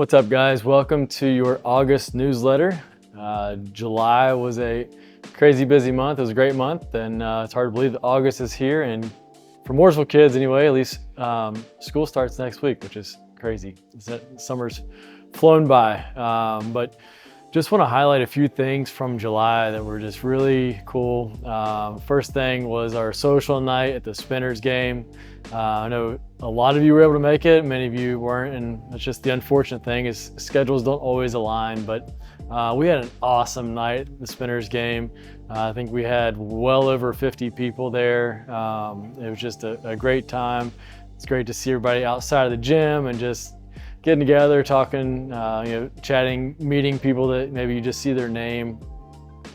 What's up, guys? Welcome to your August newsletter. July was a crazy busy month. It was a great month, and it's hard to believe that August is here. And for Mooresville kids anyway, at least school starts next week, which is crazy. Summer's flown by. But just want to highlight a few things from July that were just really cool. First thing was our social night at the Spinners game. I know a lot of you were able to make it, many of you weren't, and it's just the unfortunate thing is schedules don't always align, but we had an awesome night at the Spinners game. I think we had well over 50 people there. It was just a great time. It's great to see everybody outside of the gym and just getting together, talking, chatting, meeting people that maybe you just see their name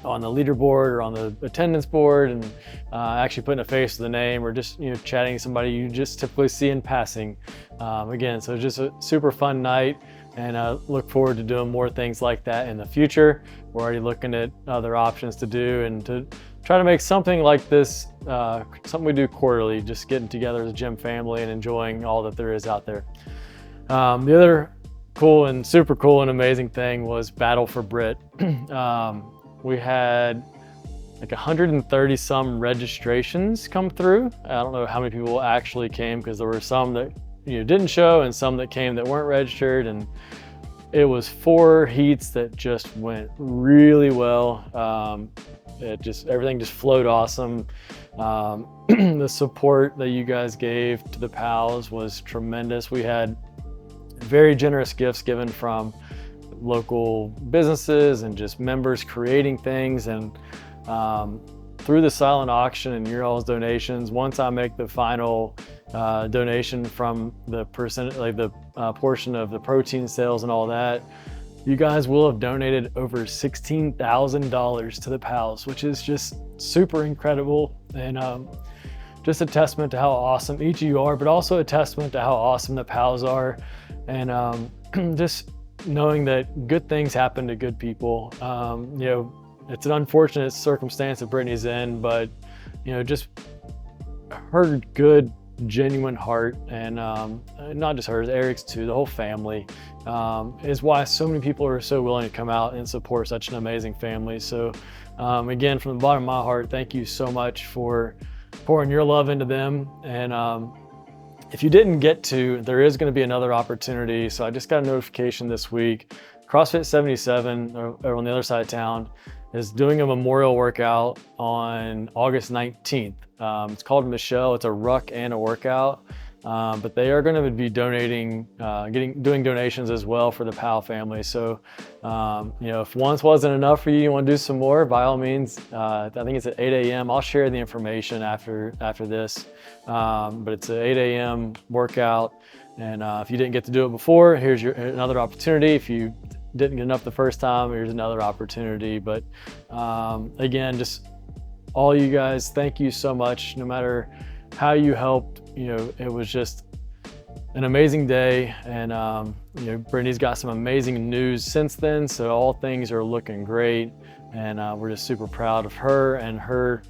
on the leaderboard or on the attendance board, and actually putting a face to the name, or just chatting to somebody you just typically see in passing. Again, so just a super fun night, and I look forward to doing more things like that in the future. We're already looking at other options to do and to try to make something like this something we do quarterly, just getting together as a gym family and enjoying all that there is out there. The other cool and super cool and amazing thing was Battle for Brit. We had like 130 some registrations come through. I don't know how many people actually came, because there were some that didn't show and some that came that weren't registered, and it was 4 heats that just went really well. Everything just flowed awesome. The support that you guys gave to the PALs was tremendous. We had very generous gifts given from local businesses and just members creating things, and through the silent auction and your all's donations, once I make the final donation from the portion of the protein sales and all that, you guys will have donated over $16,000 to the PALs, which is just super incredible, and just a testament to how awesome each of you are, but also a testament to how awesome the PALs are, and just knowing that good things happen to good people. It's an unfortunate circumstance that Brittany's in, but just her good, genuine heart, and not just hers, Eric's too, the whole family, is why so many people are so willing to come out and support such an amazing family. So again, from the bottom of my heart, thank you so much for pouring your love into them. And if you didn't get to, there is going to be another opportunity. So I just got a notification this week. CrossFit 77 over on the other side of town is doing a memorial workout on August 19th. It's called Michelle. It's a ruck and a workout, but they are going to be donating, doing donations as well for the PAL family. So, if once wasn't enough for you, you want to do some more, by all means. I think it's at 8 a.m. I'll share the information after this, but it's an 8 a.m. workout. And if you didn't get to do it before, here's another opportunity. If you didn't get enough the first time, here's another opportunity. But again, just all you guys, thank you so much. No matter how you helped, it was just an amazing day. And Brittany's got some amazing news since then, so all things are looking great, and we're just super proud of her and her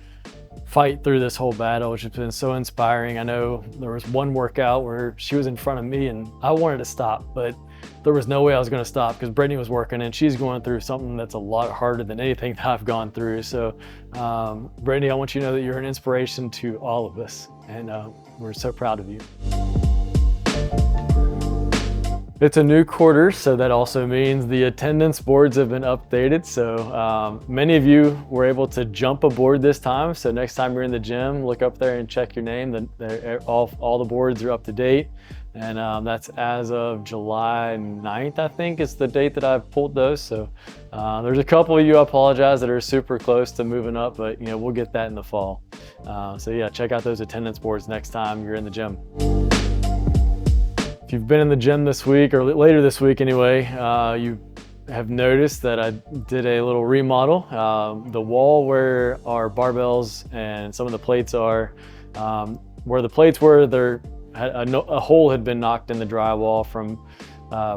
fight through this whole battle, which has been so inspiring. I know there was one workout where she was in front of me and I wanted to stop, but there was no way I was going to stop, because Brittany was working and she's going through something that's a lot harder than anything that I've gone through. So Brittany, I want you to know that you're an inspiration to all of us, and we're so proud of you. It's a new quarter, so that also means the attendance boards have been updated. So many of you were able to jump a board this time. So next time you're in the gym, look up there and check your name. All the boards are up to date. And that's as of July 9th, I think is the date that I've pulled those. So there's a couple of you, I apologize, that are super close to moving up, but we'll get that in the fall. So yeah, check out those attendance boards next time you're in the gym. If you've been in the gym this week, or later this week anyway, you have noticed that I did a little remodel. The wall where our barbells and some of the plates are, where the plates were, a hole had been knocked in the drywall from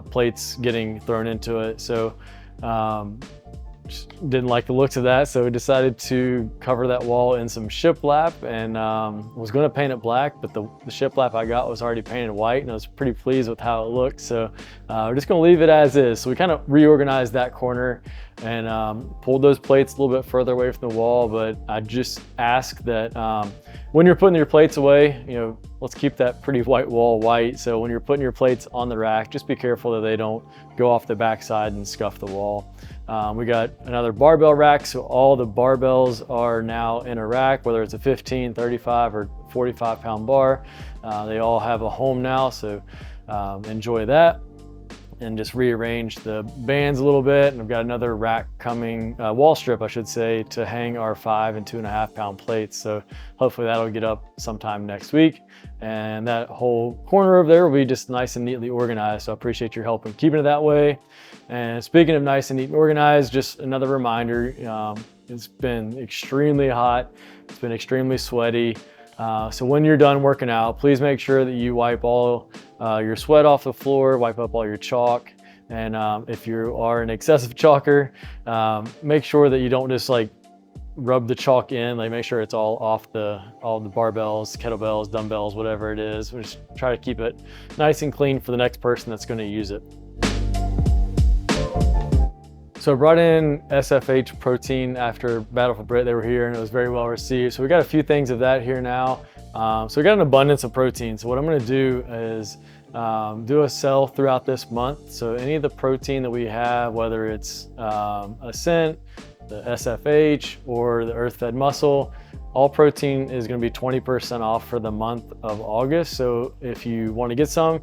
plates getting thrown into it. So just didn't like the looks of that, so we decided to cover that wall in some shiplap, and was going to paint it black, but the shiplap I got was already painted white, and I was pretty pleased with how it looked. So we're just going to leave it as is. So we kind of reorganized that corner and pulled those plates a little bit further away from the wall. But I just ask that when you're putting your plates away, let's keep that pretty white wall white. So when you're putting your plates on the rack, just be careful that they don't go off the backside and scuff the wall. We got another barbell rack, so all the barbells are now in a rack, whether it's a 15, 35, or 45 pound bar. They all have a home now, so enjoy that. And just rearrange the bands a little bit. And I've got another rack coming, wall strip I should say, to hang our 5 and 2.5 pound plates. So hopefully that'll get up sometime next week. And that whole corner over there will be just nice and neatly organized. So I appreciate your help in keeping it that way. And speaking of nice and neat and organized, just another reminder, it's been extremely hot. It's been extremely sweaty. So when you're done working out, please make sure that you wipe all your sweat off the floor, wipe up all your chalk. And if you are an excessive chalker, make sure that you don't just like rub the chalk in, like make sure it's all off all the barbells, kettlebells, dumbbells, whatever it is. We just try to keep it nice and clean for the next person that's going to use it. So I brought in SFH protein after Battle for Brit. They were here and it was very well received. So we got a few things of that here now. So we got an abundance of protein. So what I'm gonna do is do a sell throughout this month. So any of the protein that we have, whether it's Ascent, the SFH, or the Earth Fed Muscle, all protein is going to be 20% off for the month of August. So if you want to get some,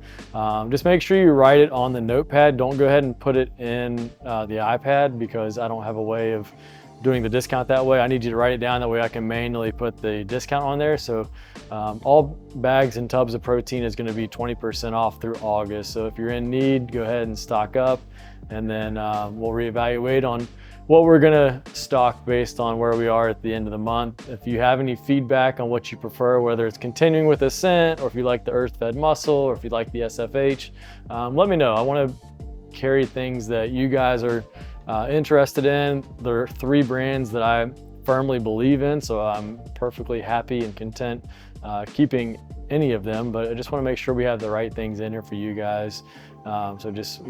just make sure you write it on the notepad. Don't go ahead and put it in the iPad, because I don't have a way of doing the discount that way. I need you to write it down, that way I can manually put the discount on there. So all bags and tubs of protein is going to be 20% off through August. So if you're in need, go ahead and stock up, and then we'll reevaluate on what we're gonna stock based on where we are at the end of the month. If you have any feedback on what you prefer, whether it's continuing with Ascent, or if you like the Earth Fed Muscle, or if you like the SFH, let me know. I wanna carry things that you guys are interested in. There are 3 brands that I firmly believe in, so I'm perfectly happy and content keeping any of them, but I just wanna make sure we have the right things in here for you guys. So just,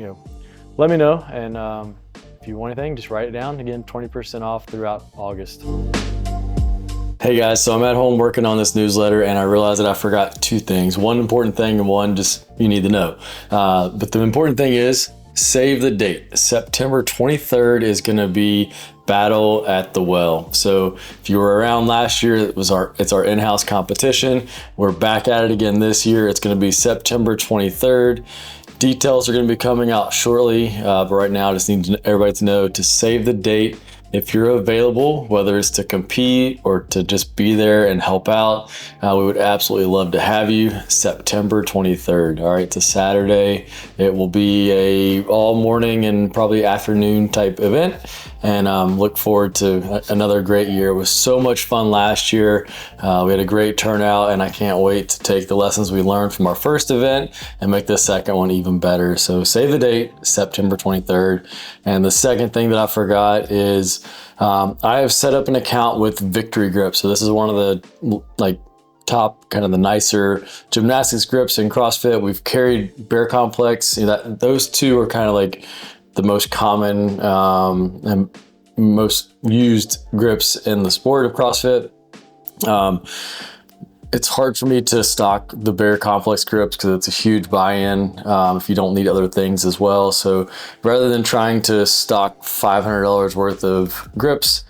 let me know, and if you want anything, just write it down. Again, 20% off throughout August. Hey guys, so I'm at home working on this newsletter, and I realized that I forgot 2 things. One important thing and one just you need to know. But the important thing is, save the date. September 23rd is gonna be Battle at the Well. So if you were around last year, it's our in-house competition. We're back at it again this year. It's gonna be September 23rd. Details are going to be coming out shortly, but right now I just need everybody to know to save the date. If you're available, whether it's to compete or to just be there and help out, we would absolutely love to have you. September 23rd. All right, it's a Saturday. It will be a all morning and probably afternoon type event, and look forward to another great year. It was so much fun last year. We had a great turnout, and I can't wait to take the lessons we learned from our first event and make the second one even better. So save the date, September 23rd. And the second thing that I forgot is I have set up an account with Victory Grip. So this is one of the top, kind of the nicer gymnastics grips in CrossFit. We've carried Bear Complex. Those 2 are kind of like the most common and most used grips in the sport of CrossFit. It's hard for me to stock the Bear Complex grips because it's a huge buy-in if you don't need other things as well. So rather than trying to stock $500 worth of grips,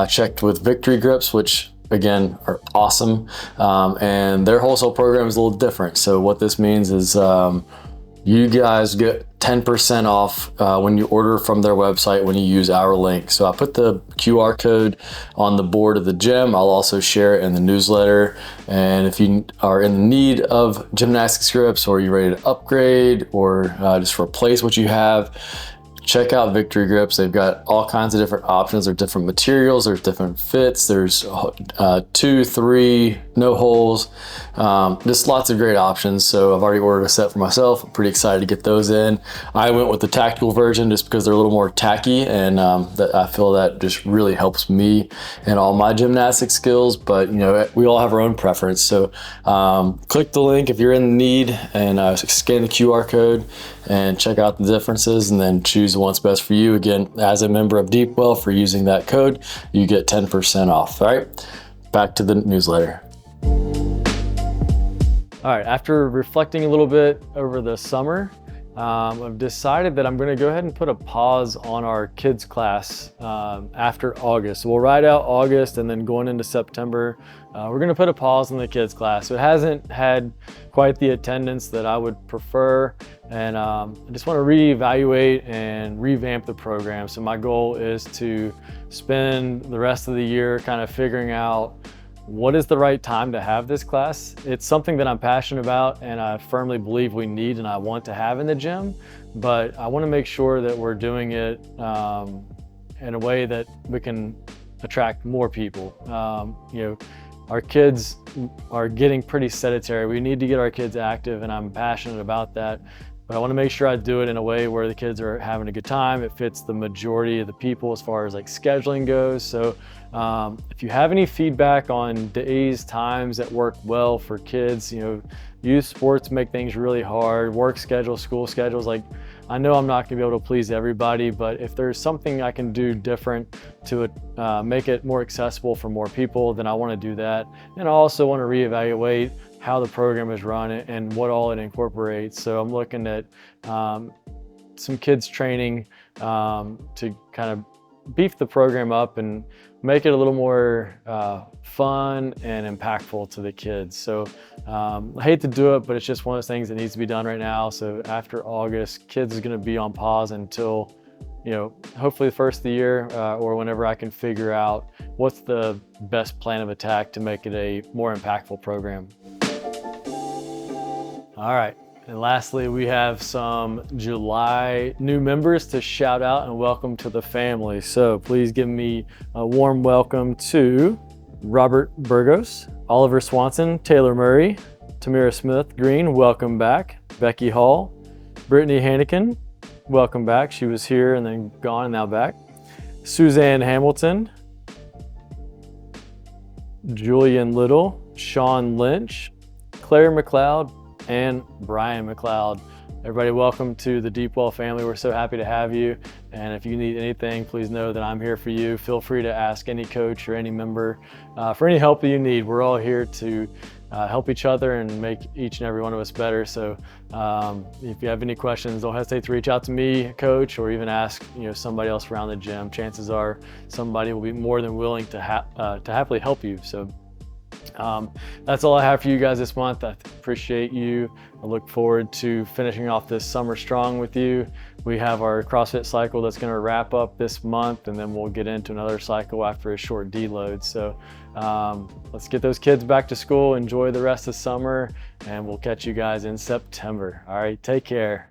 checked with Victory Grips, which again are awesome, and their wholesale program is a little different. So what this means is you guys get 10% off when you order from their website when you use our link. So I put the QR code on the board of the gym. I'll also share it in the newsletter. And if you are in need of gymnastics grips, or you're ready to upgrade, or just replace what you have, check out Victory Grips. They've got all kinds of different options. There's different materials, there's different fits, there's 2, 3, no holes. Just lots of great options. So I've already ordered a set for myself. I'm pretty excited to get those in. I went with the tactical version just because they're a little more tacky, and that I feel that just really helps me and all my gymnastic skills. But we all have our own preference. So click the link if you're in need, and scan the QR code and check out the differences, and then choose the one that's best for you. Again, as a member of Deepwell, for using that code, you get 10% off. All right, back to the newsletter. All right, after reflecting a little bit over the summer, I've decided that I'm going to go ahead and put a pause on our kids class after August. So we'll ride out August, and then going into September, we're going to put a pause on the kids class. So it hasn't had quite the attendance that I would prefer, and I just want to reevaluate and revamp the program. So my goal is to spend the rest of the year kind of figuring out what is the right time to have this class. It's something that I'm passionate about, and I firmly believe we need and I want to have in the gym, but I want to make sure that we're doing it in a way that we can attract more people. Our kids are getting pretty sedentary. We need to get our kids active, and I'm passionate about that. But I want to make sure I do it in a way where the kids are having a good time. It fits the majority of the people as far as like scheduling goes. So if you have any feedback on days, times that work well for kids, youth sports make things really hard, work schedules, school schedules. Like, I know I'm not gonna be able to please everybody, but if there's something I can do different to make it more accessible for more people, then I wanna do that. And I also wanna reevaluate how the program is run and what all it incorporates. So I'm looking at some kids training to kind of beef the program up and make it a little more fun and impactful to the kids. So I hate to do it, but it's just one of those things that needs to be done right now. So after August, kids is gonna be on pause until hopefully the first of the year or whenever I can figure out what's the best plan of attack to make it a more impactful program. All right, and lastly, we have some July new members to shout out and welcome to the family. So please give me a warm welcome to Robert Burgos, Oliver Swanson, Taylor Murray, Tamira Smith Green, welcome back. Becky Hall, Brittany Hannikin, welcome back. She was here and then gone and now back. Suzanne Hamilton, Julian Little, Sean Lynch, Claire McLeod, and Brian McLeod. Everybody, welcome to the Deepwell family. We're so happy to have you. And if you need anything, please know that I'm here for you. Feel free to ask any coach or any member for any help that you need. We're all here to help each other and make each and every one of us better. So if you have any questions, don't hesitate to reach out to me, coach, or even ask somebody else around the gym. Chances are somebody will be more than willing to happily help you. So that's all I have for you guys this month. I appreciate you. I look forward to finishing off this summer strong with you. We have our CrossFit cycle that's going to wrap up this month, and then we'll get into another cycle after a short deload. So let's get those kids back to school, enjoy the rest of summer, and we'll catch you guys in September. All right, take care.